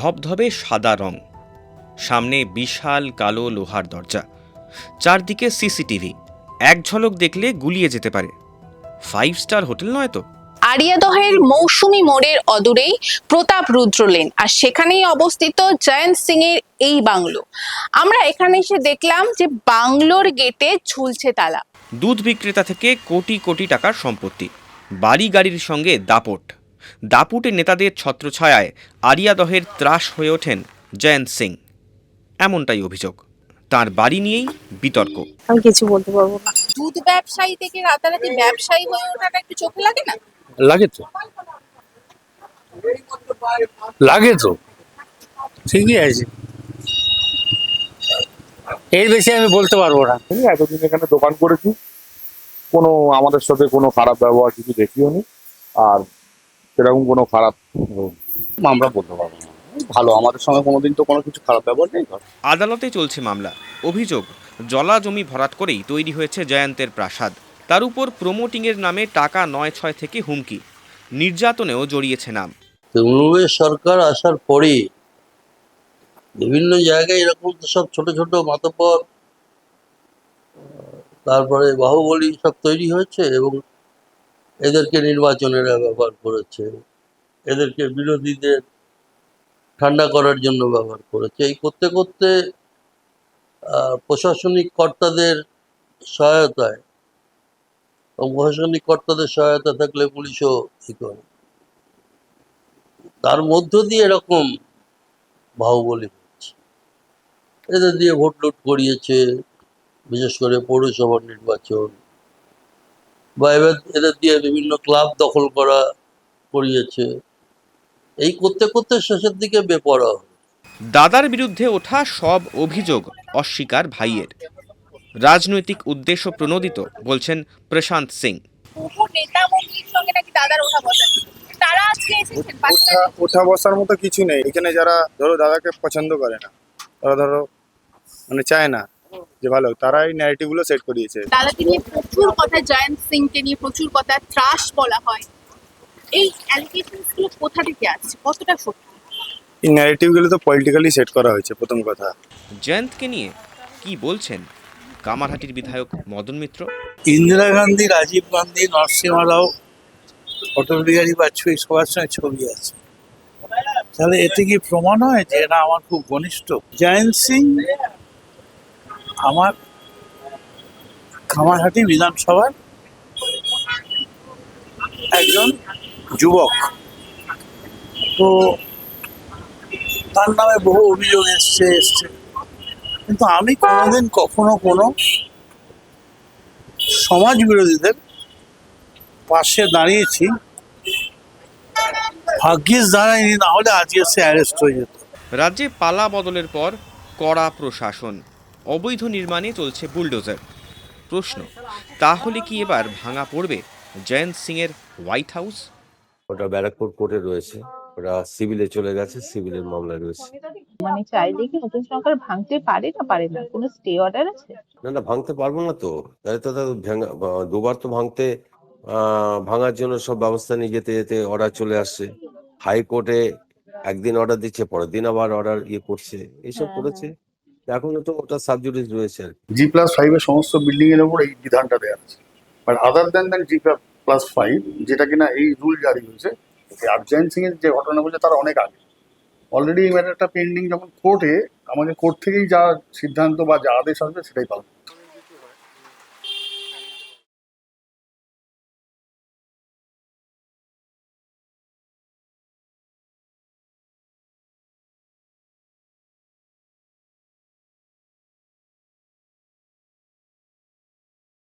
ধবধবে সাদা রং, সামনে বিশাল কালো লোহার দরজা, চারদিকে সিসিটিভি। এক ঝলক দেখলে গুলিয়ে যেতে পারে। 5 স্টার হোটেল নয় তো? আড়িয়াদহের মৌসুমী মোড়ের অদূরেই প্রতাপ রুদ্র লেন, আর সেখানেই অবস্থিত জয়ন্ত সিং এর এই বাংলো। আমরা এখানে এসে দেখলাম যে বাংলোর গেটে ঝুলছে তালা। দুধ বিক্রেতা থেকে কোটি কোটি টাকার সম্পত্তি, বাড়ি গাড়ির সঙ্গে দাপট। দাপুটে নেতাদের ছত্রছায়ায় আড়িয়াদহের ত্রাস হয়ে ওঠেন জয়ন্ত সিং, এমনটাই অভিযোগ। তার বাড়ি নিয়েই বিতর্ক। আমি কিছু বলতে পারবো না। দুধ ব্যবসায়ী থেকে রাতারাতি ব্যবসায়ী হয়ে ওঠাটা একটু চোখে লাগে না? লাগে তো, লাগে তো, ঠিকই আছে। এর বেশি আমি বলতে পারবো না। এতদিন এখানে দোকান করেছি, কোনো আমাদের সাথে কোনো খারাপ ব্যবহার কিছু দেখিও নি, আর সেরকম কোনো খারাপ আমরা বলতে পারবো না। ভালো, আমাদের সঙ্গে কোনোদিন তো কোনো কিছু খারাপ ব্যবহার নেই। আদালতে চলছে মামলা। অভিযোগ, জলা জমি ভরাট করেই তৈরি হয়েছে জয়ন্তের প্রাসাদ। তার উপর প্রমোটিংয়ের নামে টাকা ৯-৬ থেকে হুমকি, নির্যাতনেও জড়িয়েছে নাম। তৃণমূলের সরকার আসার পরে বিভিন্ন জায়গায় এরকম তো সব ছোট ছোট মাতব্বর, তারপরে বাহুবলী সব তৈরি হয়েছে এবং এদেরকে নির্বাচনেরা ব্যবহার করেছে, এদেরকে বিরোধীদের ঠান্ডা করার জন্য ব্যবহার করেছে। এই করতে করতে প্রশাসনিক কর্তাদের সহায়তায়, এবং প্রশাসনিক কর্তাদের সহায়তা থাকলে পুলিশও ঠিক করে, তার মধ্য দিয়ে এরকম বাহুবলী হচ্ছে। এদের দিয়ে ভোট লুট করিয়েছে, বিশেষ করে পৌরসভার নির্বাচন, বা এবার এদের দিয়ে বিভিন্ন ক্লাব দখল করিয়েছে। এই করতে করতে শেষের দিকে বেপরোয়া হলো। দাদার বিরুদ্ধে ওঠা সব অভিযোগ অস্বীকার ভাইয়ের। রাজনৈতিক উদ্দেশ্য প্রণোদিত বলছেন প্রশান্ত সিং। ওঠা বসার মতো কিছু নেই এখানে। যারা ধরো দাদাকে পছন্দ করে না, তারা ধরো মানে চায় না যে ভালো, তারা এই ন্যারেটিভ গুলো সেট করিয়েছে। দাদাকে নিয়ে প্রচুর কথা, জয়ন্ত সিং কে নিয়ে প্রচুর কথা, ত্রাস বলা হয়। এই অ্যালিগেশনস গুলো কোথা থেকে আসছে, কতটা সত্যি? এই ন্যারেটিভ গুলো তো পলিটিক্যালি সেট করা হয়েছে। প্রথম কথা, জয়ন্তকে নিয়ে কি বলছেন কামারহাটির বিধায়ক মদন মিত্র? ইন্দিরা গান্ধী, রাজীব গান্ধী, নরসিংহ রাও, অটল বিহারী বাজপেয়ী সবার সঙ্গে ছবি আছে। তাহলে এতে কি প্রমাণ হয় যে এরা আমার খুব ঘনিষ্ঠ? জয়ন্ত সিং আমার কামারহাটি বিধানসভার একজন যুবক, তো তার নামে বহু অভিযোগ এসছে, কিন্তু আমি কোনোদিন কখনো কোনো সমাজ বিরোধীদের পাশে দাঁড়িয়েছি, ভাগ্যিস দাঁড়ায়নি, না হলে আজকে সে অ্যারেস্ট হয়ে যেত। রাজ্যে পালা বদলের পর কড়া প্রশাসন, অবৈধ নির্মাণে চলছে বুলডোজার। প্রশ্ন, তাহলে কি এবার ভাঙা পড়বে জয়ন্ত সিং এর হোয়াইট হাউস? ওটা ব্যারাকপুর কোর্টে রয়েছে, ওটা সিভিলে চলে গেছে, সিভিলের মামলা রয়েছে। মানে চাইলে কি নতুন সরকার ভাঙতে পারে না পারে না? কোনো স্টে অর্ডার আছে? না, ভাঙতে পারবো না তো, তাহলে তো দুবার তো ভাঙার জন্য সব ব্যবস্থা নিয়ে যেতে যেতে অর্ডার চলে আসছে। হাইকোর্টে একদিন অর্ডার দিচ্ছে, পরের দিন আবার অর্ডার করছে, এইসব করেছে। এখনো তো ওটা সাবজুডিস রয়েছে আর কি। G+5 এর সমস্ত বিল্ডিং এর উপর এই বিধানটা দেওয়া আছে, বাট আদার দ্যান G+5 যেটা কিনা এই রুল জারি হয়েছে, আর জয়ন্ত সিং এর যে ঘটনা বলছে তার অনেক আগে অলরেডি এই ম্যাটারটা পেন্ডিং। যখন কোর্টে, আমাদের কোর্ট থেকেই যা সিদ্ধান্ত বা যা আদেশ আসবে সেটাই পালন।